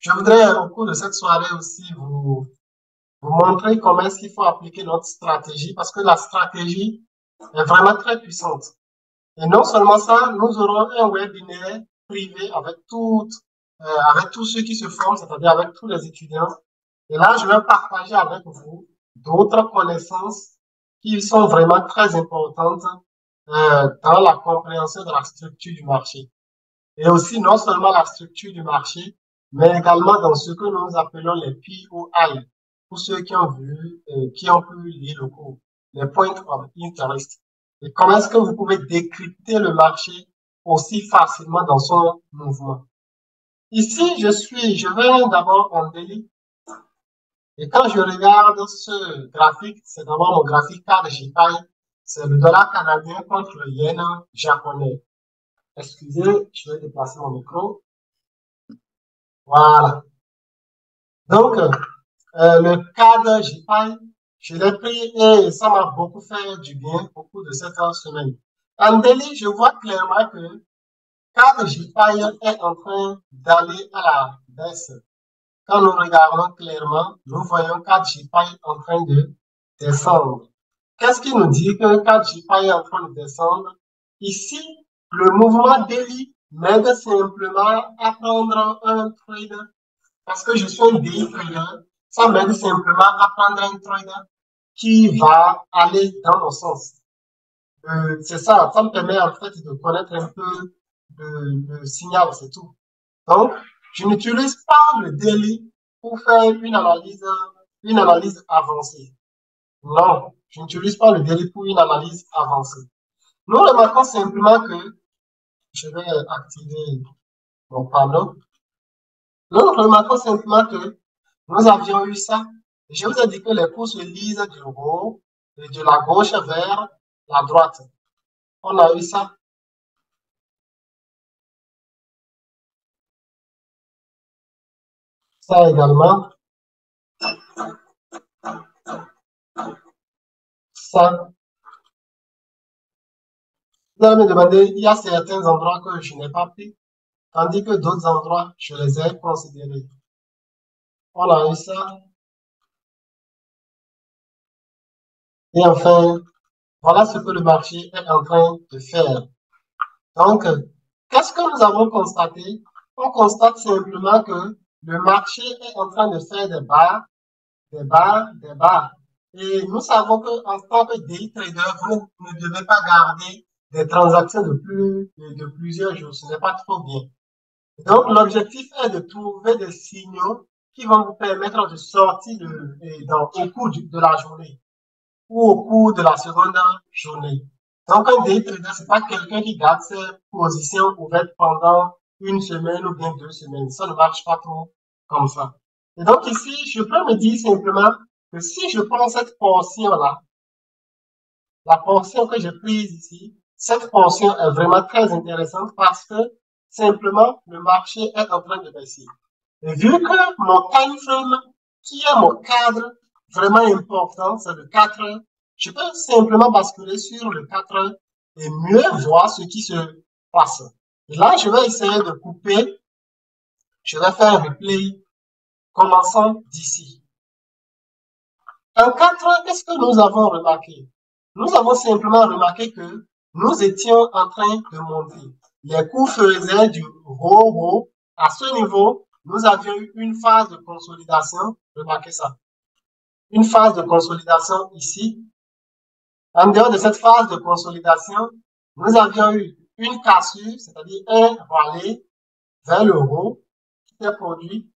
Je voudrais, au cours de cette soirée aussi, vous montrer comment est-ce qu'il faut appliquer notre stratégie, parce que la stratégie est vraiment très puissante. Et non seulement ça, nous aurons un webinaire privé avec tous ceux qui se forment, c'est-à-dire avec tous les étudiants. Et là, je vais partager avec vous d'autres connaissances qui sont vraiment très importantes dans la compréhension de la structure du marché. Et aussi, non seulement la structure du marché, mais également dans ce que nous appelons les POI, pour ceux qui ont vu, qui ont pu lire le cours, les points of interest. Et comment est-ce que vous pouvez décrypter le marché aussi facilement dans son mouvement. Ici, je vais d'abord en daily. Et quand je regarde ce graphique, c'est d'abord mon graphique cadre JPY, c'est le dollar canadien contre le yen japonais. Excusez, je vais déplacer mon micro. Voilà. Donc, le cadre JPY, je l'ai pris et ça m'a beaucoup fait du bien au cours de cette semaine. En daily, je vois clairement que cadre JPY est en train d'aller à la baisse. Quand nous regardons clairement, nous voyons cadre JPY en train de descendre. Qu'est-ce qui nous dit que cadre JPY est en train de descendre? Ici, le mouvement daily m'aide simplement à prendre un trade parce que je suis un day trader, ça m'aide simplement à prendre un trade qui va aller dans mon sens. C'est ça, ça me permet en fait de connaître un peu le signal, c'est tout. Donc, je n'utilise pas le daily pour faire une analyse avancée. Non, je n'utilise pas le daily pour une analyse avancée. Nous remarquons simplement que, je vais activer mon panneau, nous remarquons simplement que nous avions eu ça. Je vous ai dit que les cours se lisent du haut et de la gauche vers la droite. On a eu ça. Ça également. Ça. Vous allez me demander, il y a certains endroits que je n'ai pas pris, tandis que d'autres endroits, je les ai considérés. On a eu ça. Et enfin, voilà ce que le marché est en train de faire. Donc, qu'est-ce que nous avons constaté? On constate simplement que le marché est en train de faire des bas, des bas, des bas. Et nous savons qu'en tant que day trader, vous ne devez pas garder des transactions de plusieurs jours. Ce n'est pas trop bien. Donc, l'objectif est de trouver des signaux qui vont vous permettre de sortir au cours de la journée ou au cours de la seconde journée. Donc, un day trader, c'est pas quelqu'un qui garde ses positions ouvertes pendant une semaine ou bien 2 semaines. Ça ne marche pas trop comme ça. Et donc, ici, je peux me dire simplement que si je prends cette portion-là, la portion que j'ai prise ici, cette portion est vraiment très intéressante parce que simplement, le marché est en train de baisser. Et vu que mon time frame, qui est mon cadre vraiment important, c'est le 4 heures, je peux simplement basculer sur le 4 heures et mieux voir ce qui se passe. Et là, je vais essayer de couper. Je vais faire un replay commençant d'ici. En 4 heures, qu'est-ce que nous avons remarqué? Nous avons simplement remarqué que nous étions en train de monter. Les cours faisaient du haut. À ce niveau, nous avions eu une phase de consolidation. Remarquez ça. Une phase de consolidation ici. En dehors de cette phase de consolidation, nous avions eu une cassure, c'est-à-dire un rallye vers le haut qui s'est produit.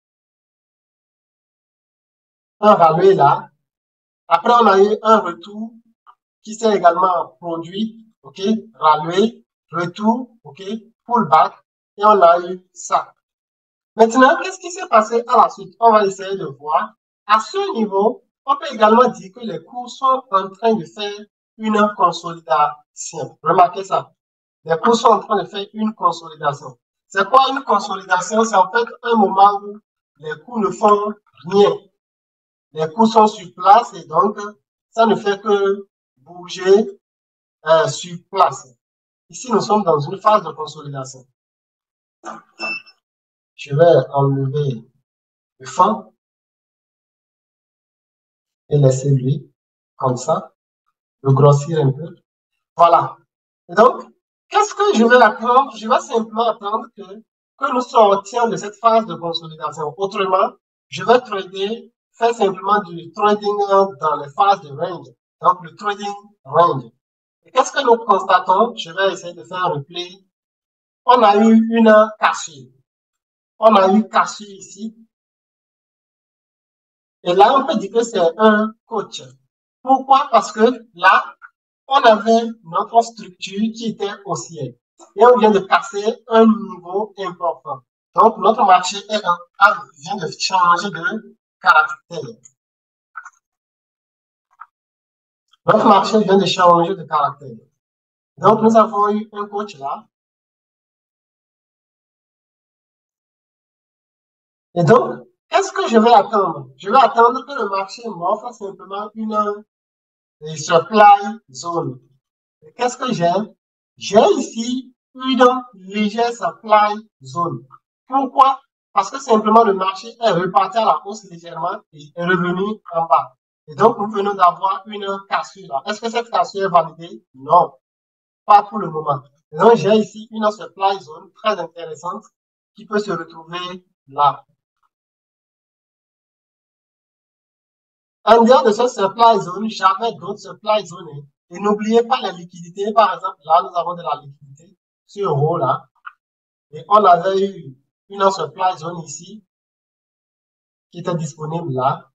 Un rallye là. Après, on a eu un retour qui s'est également produit, ok, rallye, retour, ok, pullback, et on a eu ça. Maintenant, qu'est-ce qui s'est passé à la suite? On va essayer de voir. À ce niveau, on peut également dire que les cours sont en train de faire une consolidation. Remarquez ça. Les cours sont en train de faire une consolidation. C'est quoi une consolidation? C'est en fait un moment où les cours ne font rien. Les cours sont sur place et donc, ça ne fait que bouger sur place. Ici, nous sommes dans une phase de consolidation. Je vais enlever le fond et laisser-lui comme ça, le grossir un peu. Voilà. Et donc, qu'est-ce que je vais attendre? Je vais simplement attendre que nous sortions de cette phase de consolidation. Autrement, je vais trader, faire simplement du trading dans les phases de range. Donc, le trading range. Et qu'est-ce que nous constatons? Je vais essayer de faire un replay. On a eu une cassure. On a eu cassure ici. Et là, on peut dire que c'est un coach. Pourquoi? Parce que là, on avait notre structure qui était haussière. Et on vient de passer un niveau important. Donc, notre marché vient de changer de caractère. Notre marché vient de changer de caractère. Donc, nous avons eu un coach là. Et donc, qu'est-ce que je vais attendre? Je vais attendre que le marché m'offre simplement une supply zone. Qu'est-ce que j'ai? J'ai ici une légère supply zone. Pourquoi? Parce que simplement le marché est reparti à la hausse légèrement et est revenu en bas. Et donc, nous venons d'avoir une cassure là. Est-ce que cette cassure est validée? Non, pas pour le moment. Et donc, j'ai ici une supply zone très intéressante qui peut se retrouver là. En dehors de cette supply zone, j'avais d'autres supply zones. Et n'oubliez pas la liquidité. Par exemple, là, nous avons de la liquidité sur euro là. Et on avait eu une supply zone ici qui était disponible là.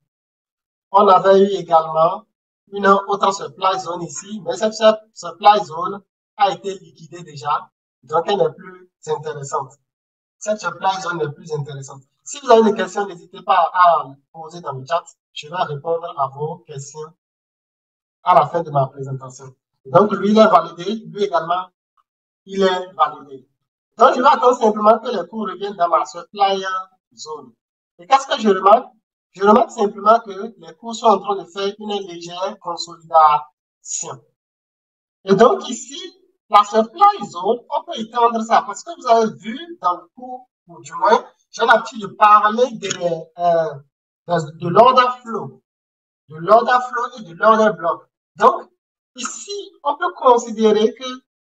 On avait eu également une autre supply zone ici, mais cette supply zone a été liquidée déjà, donc elle n'est plus intéressante. Cette supply zone n'est plus intéressante. Si vous avez des questions, n'hésitez pas à poser dans le chat. Je vais répondre à vos questions à la fin de ma présentation. Donc, lui, il est validé. Lui également, il est validé. Donc, je vais attendre simplement que les cours reviennent dans ma supply zone. Et qu'est-ce que je remarque? Je remarque simplement que les cours sont en train de faire une légère consolidation. Et donc, ici, la supply zone, on peut étendre ça parce que vous avez vu dans le cours, ou du moins, j'ai l'habitude de parler de l'order flow, et de l'order block. Donc, ici, on peut considérer que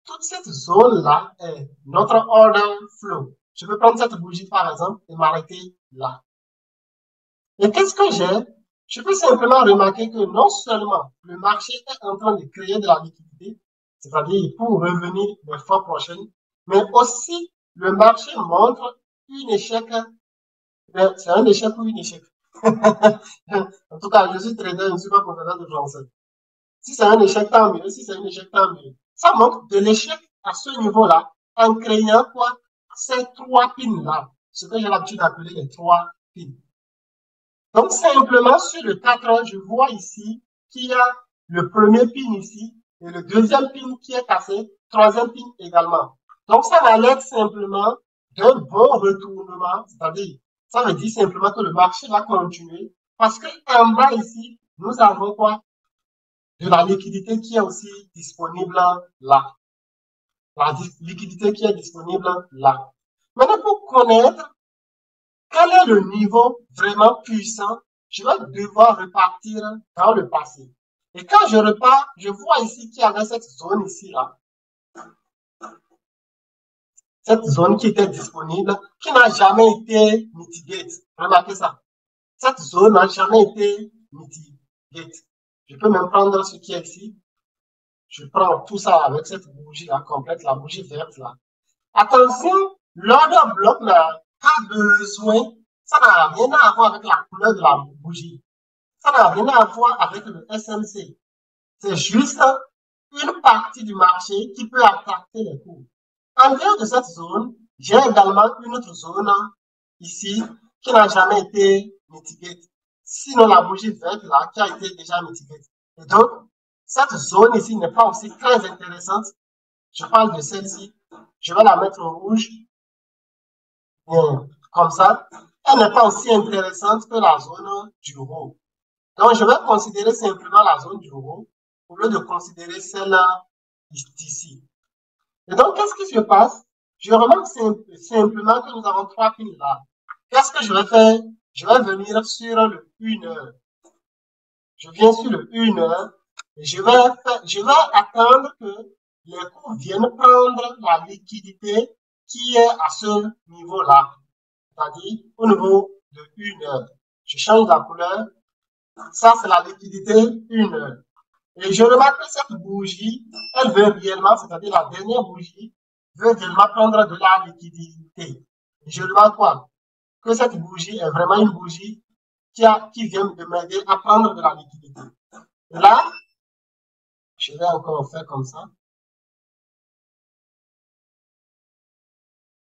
toute cette zone-là est notre order flow. Je peux prendre cette bougie, par exemple, et m'arrêter là. Et qu'est-ce que j'ai? Je peux simplement remarquer que non seulement le marché est en train de créer de la liquidité, c'est-à-dire pour revenir les fois prochaines, mais aussi le marché montre une échec. C'est un échec ou une échec. En tout cas, je suis trader, je ne suis pas professeur de français. Si c'est un échec, tant mieux. Si c'est un échec, tant mieux. Ça montre de l'échec à ce niveau-là en créant quoi? Ces trois pins-là. Ce que j'ai l'habitude d'appeler les trois pins. Donc, simplement, sur le 4, je vois ici qu'il y a le premier pin ici et le deuxième pin qui est cassé, troisième pin également. Donc, ça va l'être simplement d'un bon retournement, c'est-à-dire, ça veut dire simplement que le marché va continuer parce qu'en bas ici, nous avons quoi? De la liquidité qui est aussi disponible là. La liquidité qui est disponible là. Maintenant, pour connaître quel est le niveau vraiment puissant, je vais devoir repartir dans le passé. Et quand je repars, je vois ici qu'il y avait cette zone ici, là. Cette zone qui était disponible, qui n'a jamais été mitigate. Remarquez ça. Cette zone n'a jamais été mitigate. Je peux même prendre ce qui est ici. Je prends tout ça avec cette bougie là complète, la bougie verte là. Attention, l'order block n'a pas besoin, ça n'a rien à voir avec la couleur de la bougie. Ça n'a rien à voir avec le SMC. C'est juste une partie du marché qui peut attaquer les cours. En dehors de cette zone, j'ai également une autre zone ici qui n'a jamais été mitigée. Sinon, la bougie verte là qui a été déjà mitigée. Et donc, cette zone ici n'est pas aussi très intéressante. Je parle de celle-ci. Je vais la mettre en rouge. Comme ça. Elle n'est pas aussi intéressante que la zone du haut. Donc, je vais considérer simplement la zone du haut au lieu de considérer celle-là ici. Et donc, qu'est-ce qui se passe? Je remarque simplement que nous avons trois pins là. Qu'est-ce que je vais faire? je vais venir sur le 1 heure. Je viens sur le 1 heure et je vais attendre que les cours viennent prendre la liquidité qui est à ce niveau-là, c'est-à-dire au niveau de 1 heure. Je change la couleur. Ça, c'est la liquidité 1 heure. Et je remarque que cette bougie, elle veut réellement, c'est-à-dire la dernière bougie, veut réellement prendre de la liquidité. Et je remarque quoi? Que cette bougie est vraiment une bougie qui vient de m'aider à prendre de la liquidité. Et là, je vais encore faire comme ça.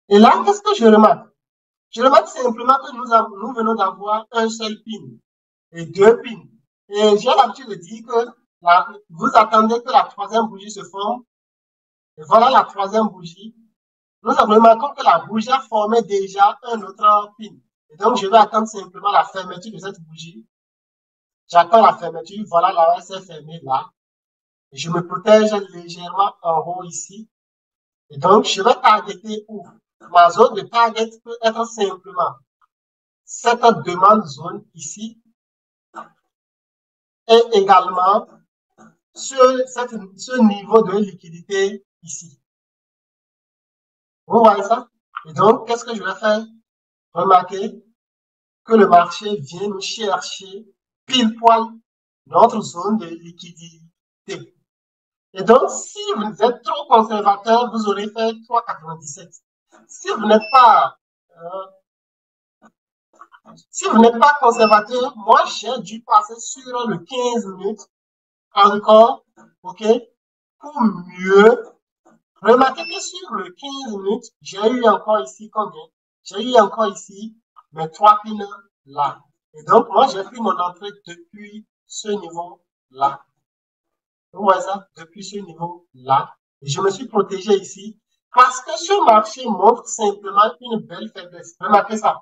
Et là, qu'est-ce que je remarque? Je remarque simplement que nous venons d'avoir un seul pin et deux pins. Et j'ai l'habitude de dire que vous attendez que la troisième bougie se forme. Et voilà la troisième bougie. Nous remarquons que la bougie a formé déjà un autre pin. Et donc, je vais attendre simplement la fermeture de cette bougie. J'attends la fermeture. Voilà, la s'est fermée là. Et je me protège légèrement en haut ici. Et donc, je vais targeter où? Ma zone de target peut être simplement cette demande zone ici et également ce niveau de liquidité ici. Vous voyez ça? Et donc, qu'est-ce que je vais faire? Remarquez que le marché vient nous chercher pile poil notre zone de liquidité. Et donc, si vous êtes trop conservateur, vous aurez fait 3,97. Si vous n'êtes pas conservateur, moi, j'ai dû passer sur le 15 minutes encore, ok, pour mieux. Remarquez que sur le 15 minutes, j'ai eu encore ici combien? J'ai eu encore ici mes 3 pins là. Et donc, moi, j'ai pris mon entrée depuis ce niveau-là. Vous voyez ça? Depuis ce niveau-là. Et je me suis protégé ici parce que ce marché montre simplement une belle faiblesse. Remarquez ça.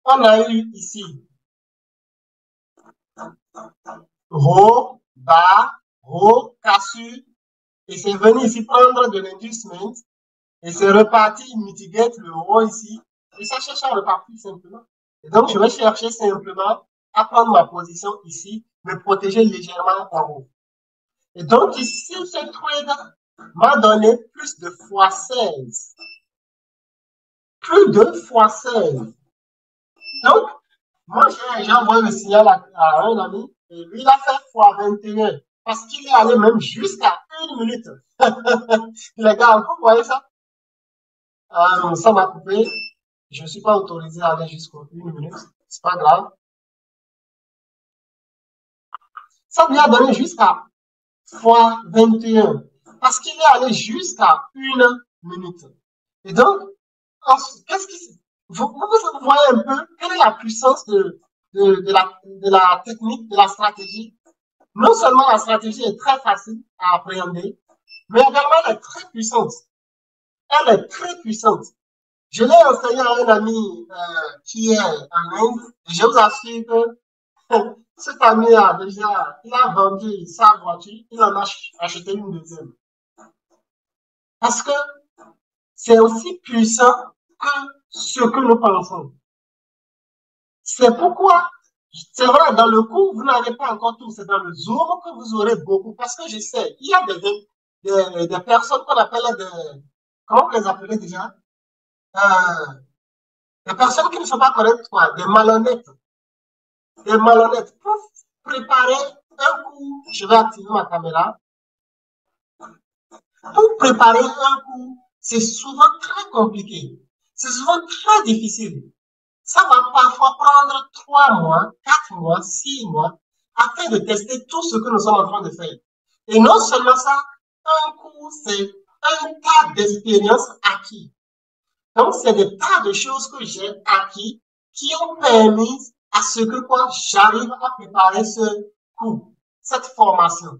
On a eu ici haut, bas, haut, cassure. Et c'est venu ici prendre de l'inducement. Et c'est reparti mitigate le haut ici. Et ça cherche à repartir simplement. Et donc, je vais chercher simplement à prendre ma position ici, me protéger légèrement en haut. Et donc, ici, ce trade m'a donné plus de fois 16. Plus de fois 16. Donc, moi, j'ai envoyé le signal à un ami et lui, il a fait fois 21 parce qu'il est allé même jusqu'à 1 minute. Les gars, vous voyez ça? Ça m'a coupé. Je ne suis pas autorisé à aller jusqu'à 1 minute. C'est pas grave. Ça lui a donné jusqu'à fois 21 parce qu'il est allé jusqu'à 1 minute. Et donc, qu'est-ce qui vous voyez un peu quelle est la puissance de la technique, de la stratégie. Non seulement la stratégie est très facile à appréhender, mais également elle est très puissante. Elle est très puissante. Je l'ai enseigné à un ami qui est en Inde et je vous assure que cet ami a déjà, il a vendu sa voiture, il en a acheté une deuxième. Parce que c'est aussi puissant que ce que nous pensons. C'est pourquoi, c'est vrai, dans le cours, vous n'avez pas encore tout. C'est dans le Zoom que vous aurez beaucoup. Parce que je sais, il y a des personnes qu'on appelle comment vous les appelez déjà? Des personnes qui ne sont pas correctes, quoi, des malhonnêtes. Des malhonnêtes. Pour préparer un cours, je vais activer ma caméra. Pour préparer un cours, c'est souvent très compliqué. C'est souvent très difficile. Ça va parfois prendre 3 mois, 4 mois, 6 mois afin de tester tout ce que nous sommes en train de faire. Et non seulement ça, un cours, c'est un tas d'expériences acquises. Donc, c'est des tas de choses que j'ai acquis qui ont permis à ce que quoi j'arrive à préparer ce cours, cette formation.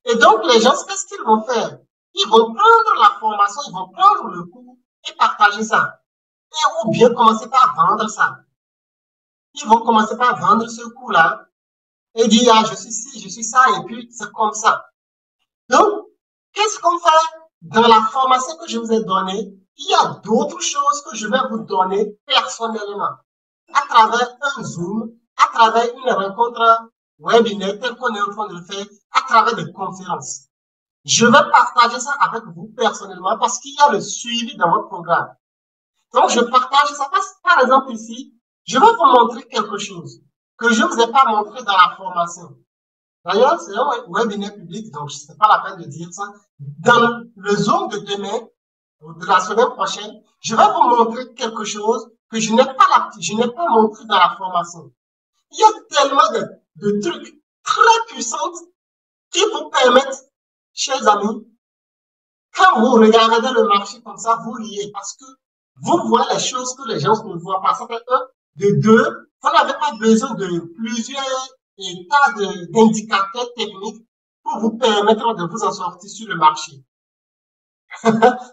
Et donc, les gens, qu'est-ce qu'ils vont faire? Ils vont prendre la formation, ils vont prendre le cours et partager ça. Et ou bien commencer par vendre ça. Ils vont commencer par vendre ce cours-là et dire, ah, je suis ci, je suis ça, et puis c'est comme ça. Donc, qu'est-ce qu'on fait dans la formation que je vous ai donnée? Il y a d'autres choses que je vais vous donner personnellement à travers un un Zoom, à travers une rencontre webinaire telle qu'on est en train de le faire, à travers des conférences. Je vais partager ça avec vous personnellement parce qu'il y a le suivi dans votre programme. Donc, je partage ça. Par exemple, ici, je vais vous montrer quelque chose que je ne vous ai pas montré dans la formation. D'ailleurs, c'est un webinaire public, donc ce n'est pas la peine de dire ça. Dans le Zoom de demain, ou de la semaine prochaine, je vais vous montrer quelque chose que je n'ai pas montré dans la formation. Il y a tellement de trucs très puissants qui vous permettent, chers amis, quand vous regardez le marché comme ça, vous riez parce que vous voyez les choses que les gens ne voient pas. Ça fait un. De deux, vous n'avez pas besoin de plusieurs tas d'indicateurs techniques pour vous permettre de vous en sortir sur le marché.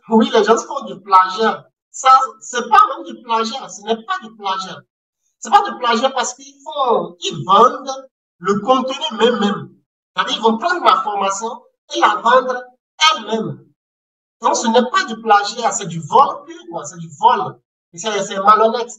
Oui, les gens font du plagiat. Ça, c'est pas même du plagiat. Ce n'est pas du plagiat. C'est pas du plagiat parce ils vendent le contenu même. C'est-à-dire, ils vont prendre la formation et la vendre elle-même. Donc, ce n'est pas du plagiat, c'est du vol pur, quoi. C'est du vol. Et c'est malhonnête.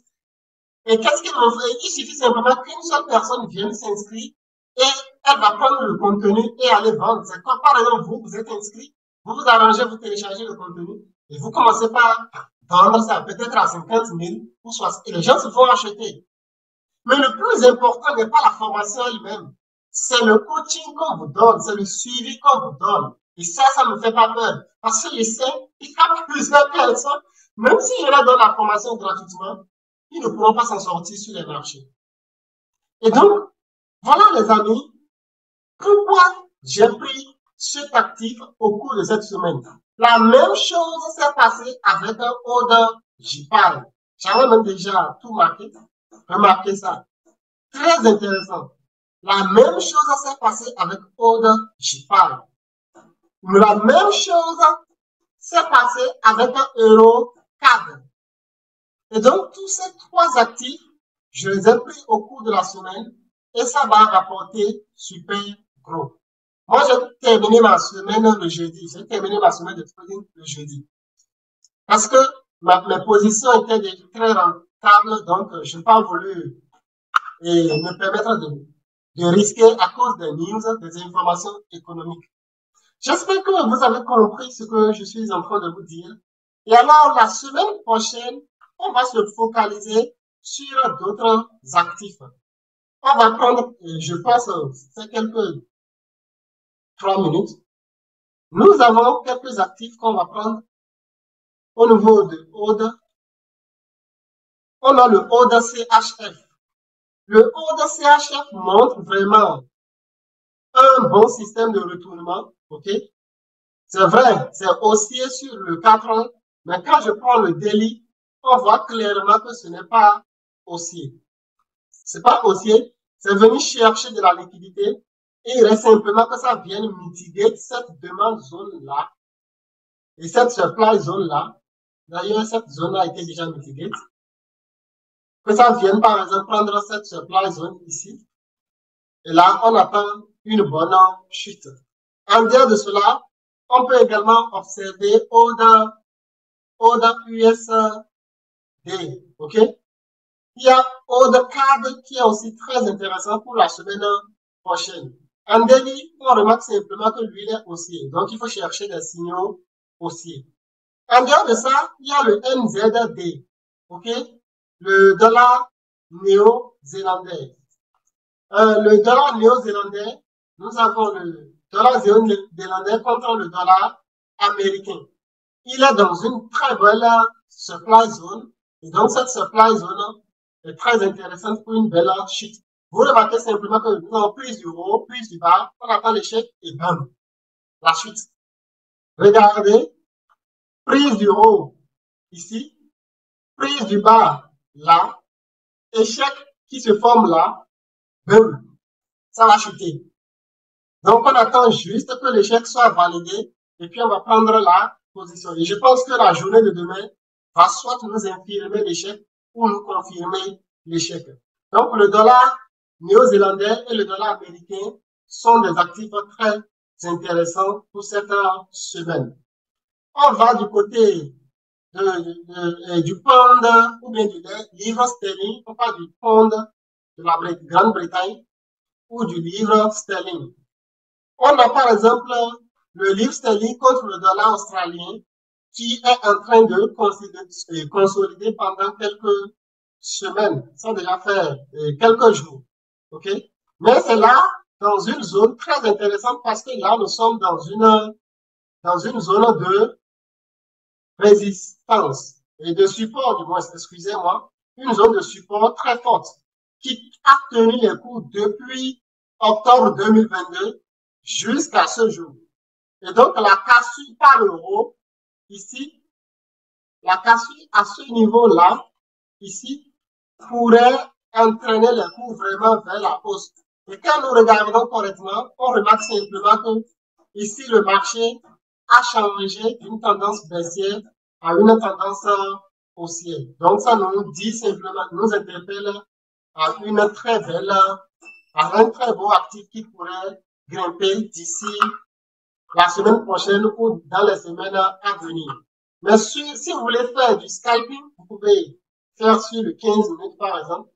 Et qu'est-ce qu'ils vont faire? Il suffit simplement qu'une seule personne vienne s'inscrire et elle va prendre le contenu et aller vendre. C'est comme, par exemple, vous êtes inscrit, vous vous arrangez, vous téléchargez le contenu et vous commencez par vendre ça peut-être à 50 000 ou 60 et les gens se font acheter. Mais le plus important n'est pas la formation elle-même. C'est le coaching qu'on vous donne, c'est le suivi qu'on vous donne. Et ça ne me fait pas peur. Parce que je sais qu'il y a plusieurs personnes, même si je leur donne la formation gratuitement, ils ne pourront pas s'en sortir sur les marchés. Et donc, voilà les amis, pourquoi j'ai pris cet actif au cours de cette semaine. La même chose s'est passée avec un order JPAL. J'avais même déjà tout marqué. Remarquez ça. Très intéressant. La même chose s'est passée avec order JPAL. La même chose s'est passée avec un euro cadre. Et donc, tous ces trois actifs, je les ai pris au cours de la semaine et ça va rapporter super gros. Moi, j'ai terminé ma semaine le jeudi. J'ai terminé ma semaine de trading le jeudi. Parce que mes positions étaient très rentables, donc je n'ai pas voulu me permettre de risquer à cause des news, des informations économiques. J'espère que vous avez compris ce que je suis en train de vous dire. Et alors, la semaine prochaine, on va se focaliser sur d'autres actifs. On va prendre, je pense, c'est quelques 3 minutes. Nous avons quelques actifs qu'on va prendre au niveau de ODE. On a le ODE CHF. Le ODE CHF montre vraiment un bon système de retournement. OK? C'est vrai, c'est haussier sur le 4 ans, mais quand je prends le daily, on voit clairement que ce n'est pas haussier. C'est pas haussier, c'est venir chercher de la liquidité et il reste simplement que ça vienne mitiguer cette demande zone-là et cette supply zone-là. D'ailleurs, cette zone a été déjà mitiguée. Que ça vienne, par exemple, prendre cette supply zone ici. Et là, on attend une bonne chute. En dehors de cela, on peut également observer order USD. OK? Il y a order CAD qui est aussi très intéressant pour la semaine prochaine. En daily, on remarque simplement que lui est haussier. Donc, il faut chercher des signaux haussiers. En dehors de ça, il y a le NZD. OK? Le dollar néo-zélandais. Le dollar néo-zélandais, nous avons le dollar néo-zélandais contre le dollar américain. Il est dans une très belle supply zone. Et donc, cette supply zone est très intéressante pour une belle chute. Vous remarquez simplement que nous avons plus du haut, plus du bas. On attend l'échec et bam, la chute. Regardez, prise du haut ici, prise du bas là, échec qui se forme là, boum, ça va chuter. Donc, on attend juste que l'échec soit validé et puis on va prendre la position. Et je pense que la journée de demain va soit nous infirmer l'échec ou nous confirmer l'échec. Donc, le dollar néo-zélandais et le dollar américain sont des actifs très intéressants pour cette semaine. On va du côté du pound ou bien du livre sterling, on parle du pound de la Grande-Bretagne ou du livre sterling. On a par exemple le livre sterling contre le dollar australien qui est en train de consolider pendant quelques semaines, ça a déjà fait quelques jours. OK? Mais c'est là, dans une zone très intéressante parce que là, nous sommes dans une zone de résistance et de support, du moins, excusez-moi, une zone de support très forte qui a tenu les coups depuis octobre 2022 jusqu'à ce jour. Et donc, la cassure par l'euro, ici, la cassure à ce niveau-là, ici, pourrait entraîner les cours vraiment vers la hausse. Et quand nous regardons correctement, on remarque simplement que ici, le marché a changé d'une tendance baissière à une tendance haussière. Donc, ça nous dit simplement, nous interpelle à une très belle, à un très beau actif qui pourrait grimper d'ici la semaine prochaine ou dans les semaines à venir. Mais si vous voulez faire du scalping, vous pouvez faire sur le 15 minutes par exemple.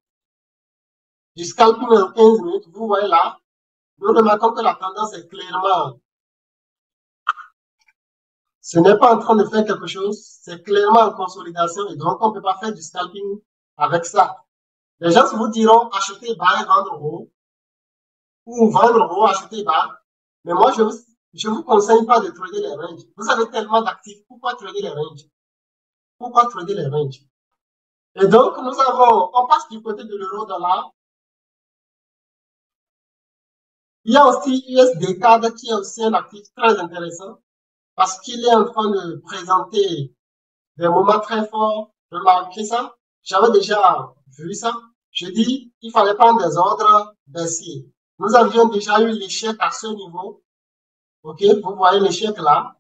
Du scalping en 15 minutes, vous voyez là, nous remarquons que la tendance est clairement, ce n'est pas en train de faire quelque chose, c'est clairement en consolidation et donc on ne peut pas faire du scalping avec ça. Les gens vous diront acheter bas et vendre haut, ou vendre haut, acheter bas. Mais moi, je vous conseille pas de trader les ranges. Vous avez tellement d'actifs, pourquoi trader les ranges? Pourquoi trader les ranges? Et donc, on passe du côté de l'euro-dollar. Il y a aussi USD-CAD qui est aussi un actif très intéressant parce qu'il est en train de présenter des moments très forts. Remarquez ça. J'avais déjà vu ça. Je dis, il fallait prendre des ordres baissiers. Nous avions déjà eu l'échec à ce niveau. OK, vous voyez l'échec là.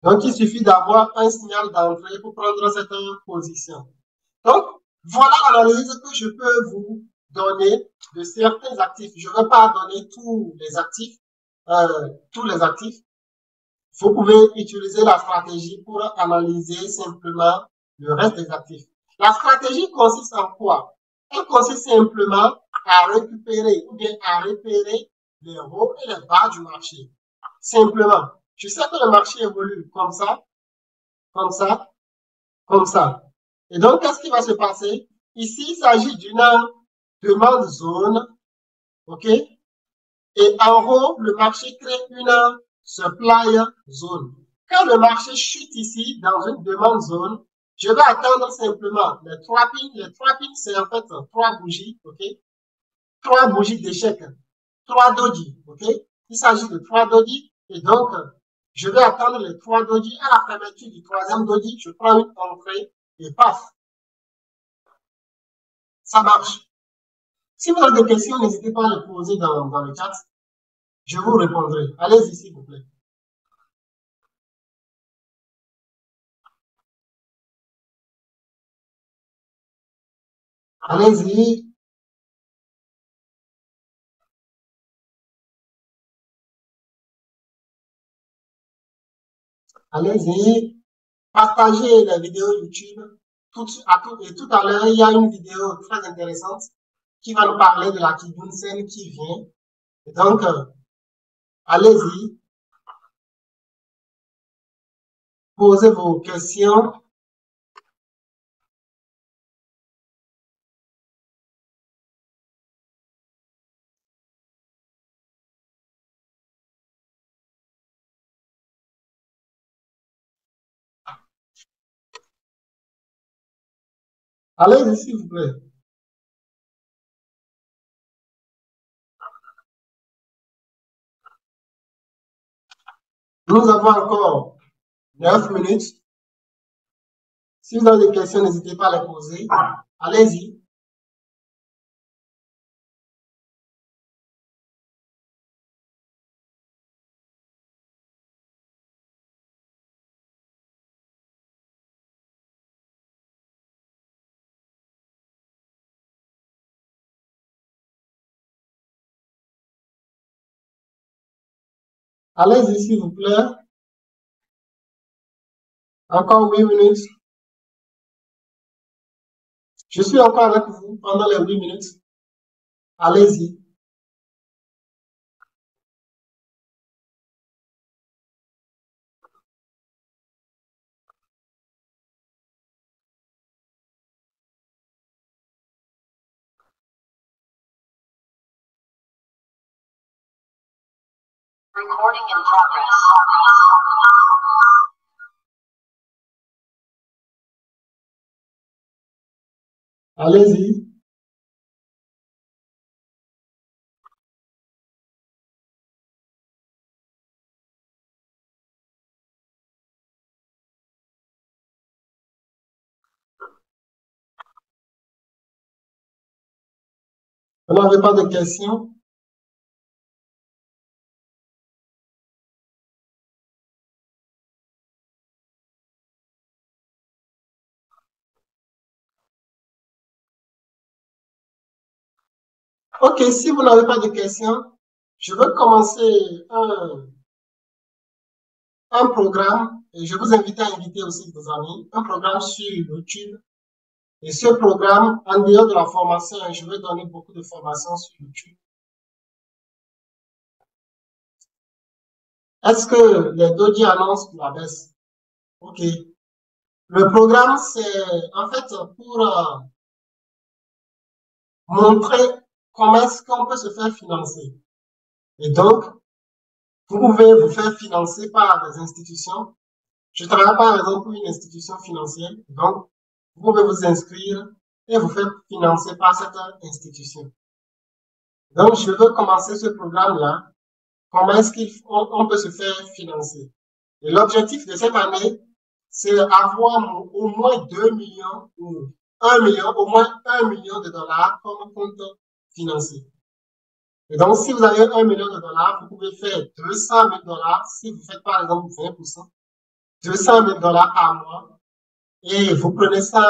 Donc, il suffit d'avoir un signal d'entrée pour prendre cette position. Donc, voilà l'analyse que je peux vous donner de certains actifs. Je ne vais pas donner tous les actifs. Tous les actifs. Vous pouvez utiliser la stratégie pour analyser simplement le reste des actifs. La stratégie consiste en quoi? Elle consiste simplement à récupérer ou bien à repérer les hauts et les bas du marché. Simplement. Je sais que le marché évolue comme ça, comme ça, comme ça. Et donc, qu'est-ce qui va se passer? Ici, il s'agit d'une demande zone, OK? Et en haut, le marché crée une supply zone. Quand le marché chute ici, dans une demande zone, je vais attendre simplement les trappings. Les trappings, c'est en fait trois bougies, OK? Trois bougies d'échec, trois doji, OK? Il s'agit de trois doji. Et donc, je vais attendre les trois doji. À la fermeture du troisième doji, je prends une entrée et paf, ça marche. Si vous avez des questions, n'hésitez pas à les poser dans le chat. Je vous répondrai. Allez-y, s'il vous plaît. Allez-y. Allez-y. Partagez la vidéo YouTube. Et tout à l'heure, il y a une vidéo très intéressante qui va nous parler de la Kibunsen qui vient. Et donc, allez-y. Posez vos questions. Allez-y, s'il vous plaît. Nous avons encore 9 minutes. Si vous avez des questions, n'hésitez pas à les poser. Allez-y. Allez-y, s'il vous plaît. Encore 8 minutes. Je suis encore avec vous pendant les 8 minutes. Allez-y. Recording in progress. Allez-y. Vous n'avez pas de questions? Ok, si vous n'avez pas de questions, je vais commencer un programme et je vous invite à inviter aussi vos amis, un programme sur YouTube. Et ce programme, en dehors de la formation, je vais donner beaucoup de formations sur YouTube. Est-ce que les doji annoncent la baisse? Ok. Le programme, c'est en fait pour montrer comment est-ce qu'on peut se faire financer. Et donc, vous pouvez vous faire financer par des institutions. Je travaille par exemple pour une institution financière. Donc, vous pouvez vous inscrire et vous faire financer par cette institution. Donc, je veux commencer ce programme-là. Comment est-ce qu'on peut se faire financer? Et l'objectif de cette année, c'est avoir au moins 2 millions ou 1 million, au moins 1 million de dollars comme compte financier. Et donc, si vous avez 1 million de dollars, vous pouvez faire 200 000 dollars si vous faites par exemple 20%, 200 000 dollars par mois et vous prenez ça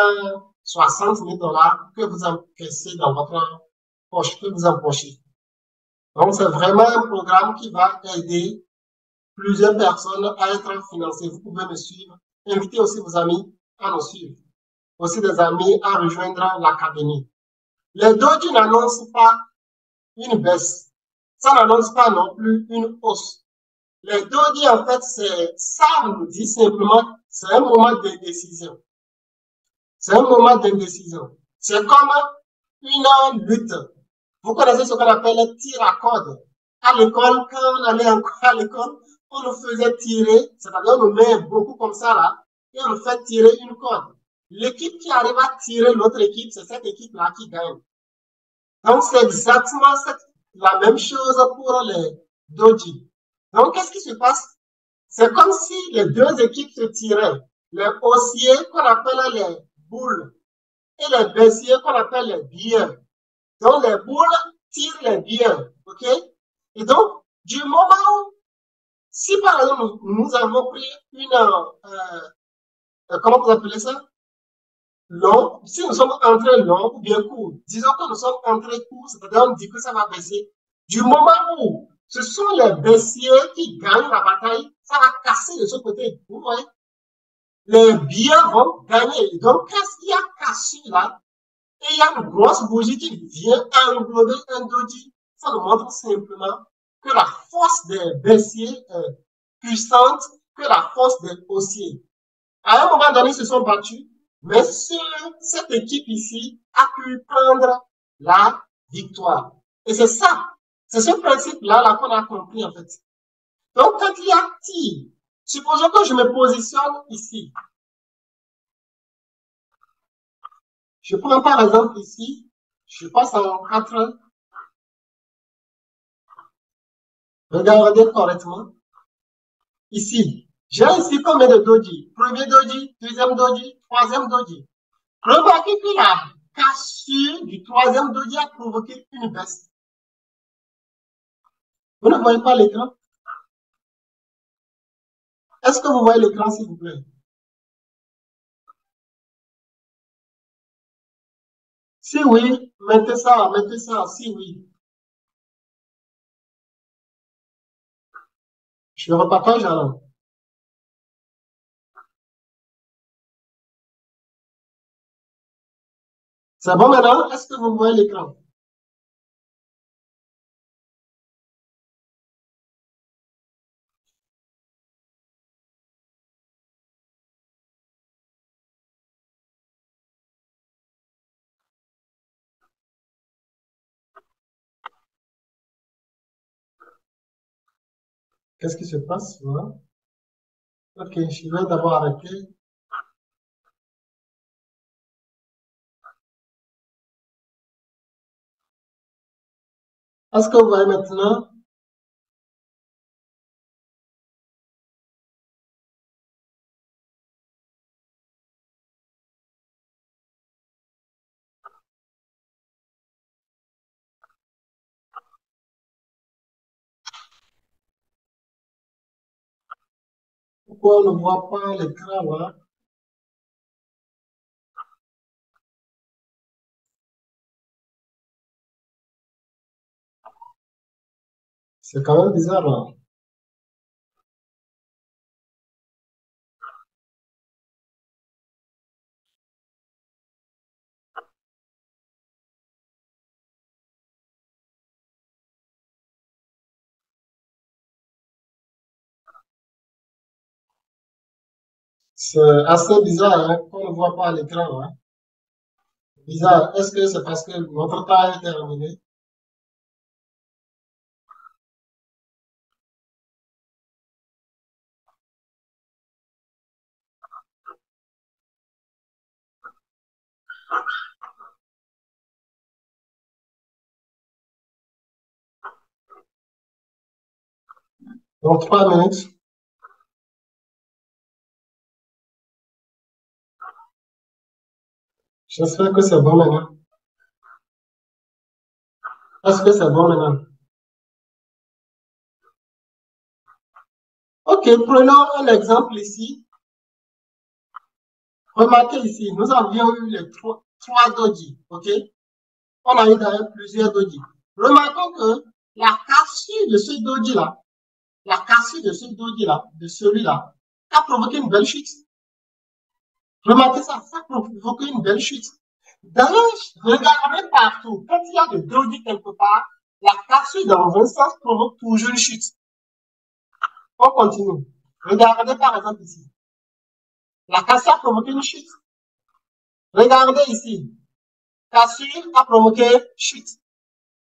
60 000 dollars que vous encaissez dans votre poche, que vous empochez. Donc, c'est vraiment un programme qui va aider plusieurs personnes à être financées. Vous pouvez me suivre. Invitez aussi vos amis à nous suivre. Aussi des amis à rejoindre l'académie. Les doji n'annoncent pas une baisse. Ça n'annonce pas non plus une hausse. Les doji, en fait, ça nous dit simplement, c'est un moment d'indécision. C'est un moment d'indécision. C'est comme une lutte. Vous connaissez ce qu'on appelle le tir à corde. À l'école, quand on allait encore à l'école, on nous faisait tirer, c'est-à-dire on nous met beaucoup comme ça là, et on nous fait tirer une corde. L'équipe qui arrive à tirer l'autre équipe, c'est cette équipe-là qui gagne. Donc, c'est exactement la même chose pour les doji. Donc, qu'est-ce qui se passe? C'est comme si les deux équipes se tiraient. Les haussiers qu'on appelle les boules et les baissiers qu'on appelle les billets. Donc, les boules tirent les billets. OK? Et donc, du moment où, si par exemple, nous avons pris une, comment vous appelez ça? Long, si nous sommes entrés long ou bien court, disons que nous sommes entrés court, c'est-à-dire on dit que ça va baisser. Du moment où ce sont les baissiers qui gagnent la bataille, ça va casser de ce côté. Vous voyez? Les billets vont gagner. Donc, qu'est-ce qu'il y a cassé là? Et il y a une grosse bougie qui vient englober un doji. Ça nous montre simplement que la force des baissiers est puissante que la force des haussiers. À un moment donné, ils se sont battus, mais cette équipe ici a pu prendre la victoire. Et c'est ça, c'est ce principe-là là, qu'on a compris en fait. Donc, quand il y a tir, supposons que je me positionne ici. Je prends par exemple ici, je passe en 4. Regardez correctement. Ici, j'ai ici combien de doji? Premier doji, deuxième doji, troisième doji. Remarquez que la cassure du troisième doji a provoqué une baisse. Vous ne voyez pas l'écran? Est-ce que vous voyez l'écran, s'il vous plaît? Si oui, mettez ça, si oui. Je repartage alors. C'est bon maintenant? Est-ce que vous voyez l'écran? Qu'est-ce qui se passe? Voilà. Ok, je vais d'abord arrêter. Est-ce que vous voyez maintenant? Pourquoi on ne voit pas l'écran là? C'est quand même bizarre là. C'est assez bizarre hein, qu'on ne voit pas l'écran. Hein. Bizarre. Est-ce que c'est parce que notre temps est terminé? Dans 3 minutes. J'espère que c'est bon maintenant. Est-ce que c'est bon maintenant? Ok, prenons un exemple ici. Remarquez ici, nous avions eu les trois doji, ok? On a eu d'ailleurs plusieurs doji. Remarquons que la cassure de ce doji-là, la cassure de ce doji-là, de celui-là, a provoqué une belle chute. Remarquez ça, ça a provoqué une belle chute. D'ailleurs, regardez partout, quand il y a de doji quelque part, la cassure dans un sens provoque toujours une chute. On continue. Regardez par exemple ici. La cassure a provoqué une chute. Regardez ici. Cassure a provoqué chute.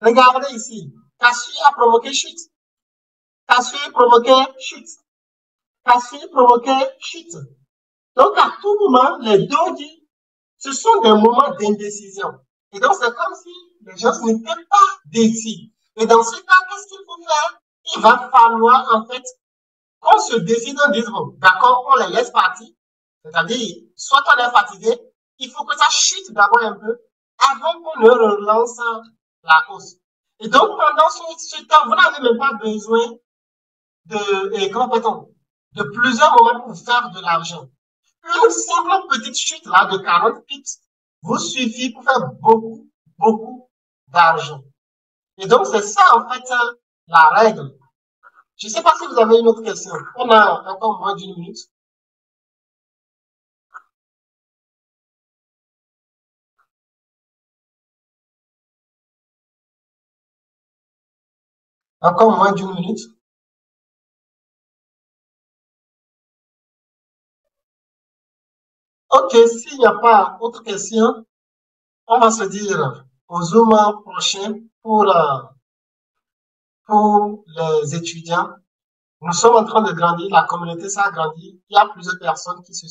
Regardez ici. Cassure a provoqué chute. Cassure provoqué chute. Cassure provoqué chute. Donc, à tout moment, les dodis, ce sont des moments d'indécision. Et donc, c'est comme si les gens n'étaient pas décis. Et dans ce cas, qu'est-ce qu'il faut faire? Il va falloir, en fait, qu'on se décide, on dise, bon, d'accord, on les laisse partir. C'est-à-dire, soit on est fatigué, il faut que ça chute d'abord un peu avant qu'on ne relance la hausse. Et donc, pendant ce temps, vous n'avez même pas besoin comment peut-on, de plusieurs moments pour faire de l'argent. Une simple petite chute là de 40 pips vous suffit pour faire beaucoup, beaucoup d'argent. Et donc, c'est ça, en fait, la règle. Je ne sais pas si vous avez une autre question. On a encore moins d'une minute. Encore moins d'une minute. Ok, s'il n'y a pas autre question, on va se dire au Zoom prochain pour les étudiants. Nous sommes en train de grandir, la communauté s'agrandit, il y a plusieurs personnes qui se